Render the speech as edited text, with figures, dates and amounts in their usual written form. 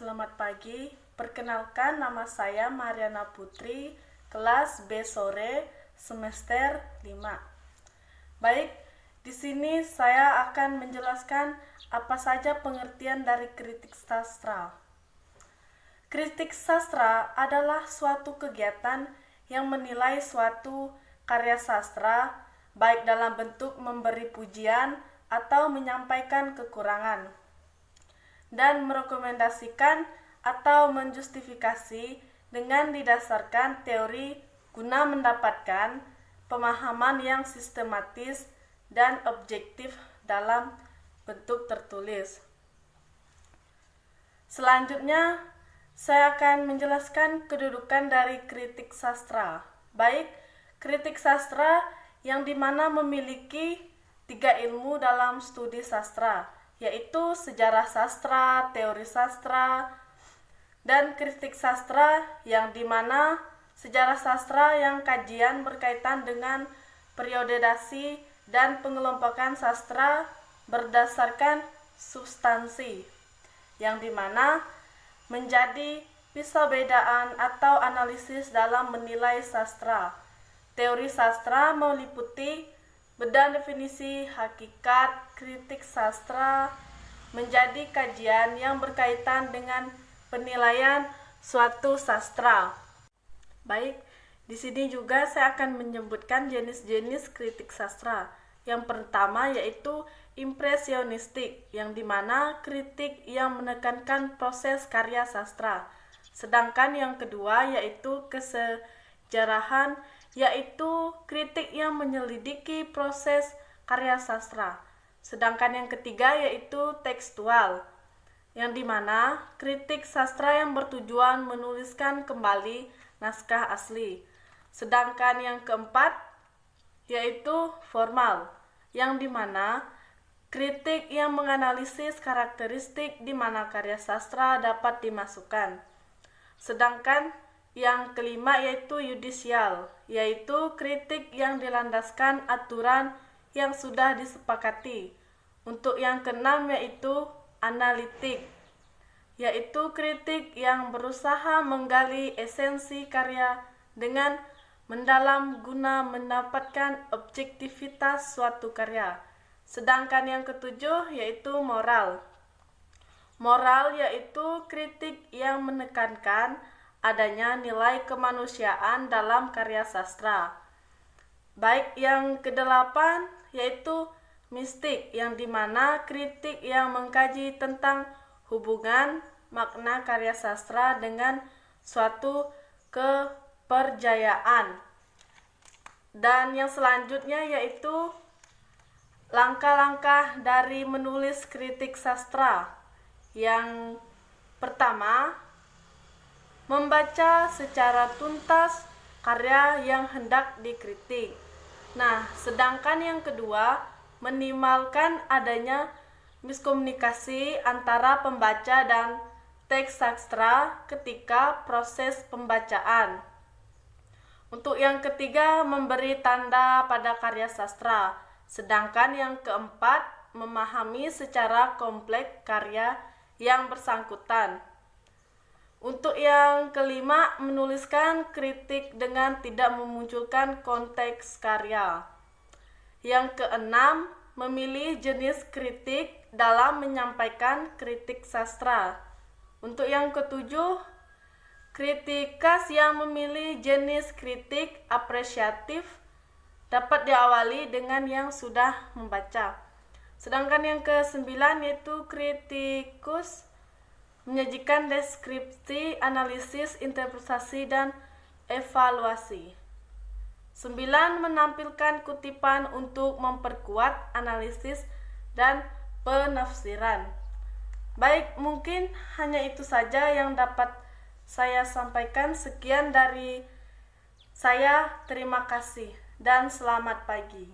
Selamat pagi, perkenalkan nama saya Mariana Putri, kelas B sore, semester 5. Baik, di sini saya akan menjelaskan apa saja pengertian dari kritik sastra. Kritik sastra adalah suatu kegiatan yang menilai suatu karya sastra, baik dalam bentuk memberi pujian atau menyampaikan kekurangan, dan merekomendasikan atau menjustifikasi dengan didasarkan teori guna mendapatkan pemahaman yang sistematis dan objektif dalam bentuk tertulis. Selanjutnya, saya akan menjelaskan kedudukan dari kritik sastra. Baik, kritik sastra yang dimana memiliki 3 ilmu dalam studi sastra, yaitu sejarah sastra, teori sastra, dan kritik sastra yang dimana sejarah sastra yang kajian berkaitan dengan periodisasi dan pengelompokan sastra berdasarkan substansi, yang dimana menjadi perbedaan atau analisis dalam menilai sastra. Teori sastra meliputi bedah definisi hakikat. Kritik sastra menjadi kajian yang berkaitan dengan penilaian suatu sastra. Baik, di sini juga saya akan menyebutkan jenis-jenis kritik sastra. Yang pertama yaitu impresionistik, yang dimana kritik yang menekankan proses karya sastra. Sedangkan yang kedua yaitu kesejarahan, yaitu kritik yang menyelidiki proses karya sastra. Sedangkan yang ketiga yaitu tekstual, yang dimana kritik sastra yang bertujuan menuliskan kembali naskah asli. Sedangkan yang keempat yaitu formal, yang dimana kritik yang menganalisis karakteristik di mana karya sastra dapat dimasukkan. Sedangkan yang kelima yaitu yudisial, yaitu kritik yang dilandaskan aturan yang sudah disepakati. Untuk yang keenam yaitu analitik, yaitu kritik yang berusaha menggali esensi karya dengan mendalam guna mendapatkan objektivitas suatu karya. Sedangkan yang ketujuh yaitu moral. Moral yaitu kritik yang menekankan adanya nilai kemanusiaan dalam karya sastra. Baik, yang kedelapan yaitu mistik, yang dimana kritik yang mengkaji tentang hubungan makna karya sastra dengan suatu kepercayaan. Dan yang selanjutnya yaitu langkah-langkah dari menulis kritik sastra. Yang pertama, membaca secara tuntas karya yang hendak dikritik. Nah, sedangkan yang kedua, minimalkan adanya miskomunikasi antara pembaca dan teks sastra ketika proses pembacaan. Untuk yang ketiga, memberi tanda pada karya sastra. Sedangkan yang keempat, memahami secara kompleks karya yang bersangkutan. Untuk yang kelima, menuliskan kritik dengan tidak memunculkan konteks karya. Yang keenam, memilih jenis kritik dalam menyampaikan kritik sastra. Untuk yang ketujuh, kritikas yang memilih jenis kritik apresiatif dapat diawali dengan yang sudah membaca. Sedangkan yang kesembilan yaitu kritikus menyajikan deskripsi, analisis, interpretasi, dan evaluasi. 9. Menampilkan kutipan untuk memperkuat analisis dan penafsiran. Baik, mungkin hanya itu saja yang dapat saya sampaikan. Sekian dari saya, terima kasih dan selamat pagi.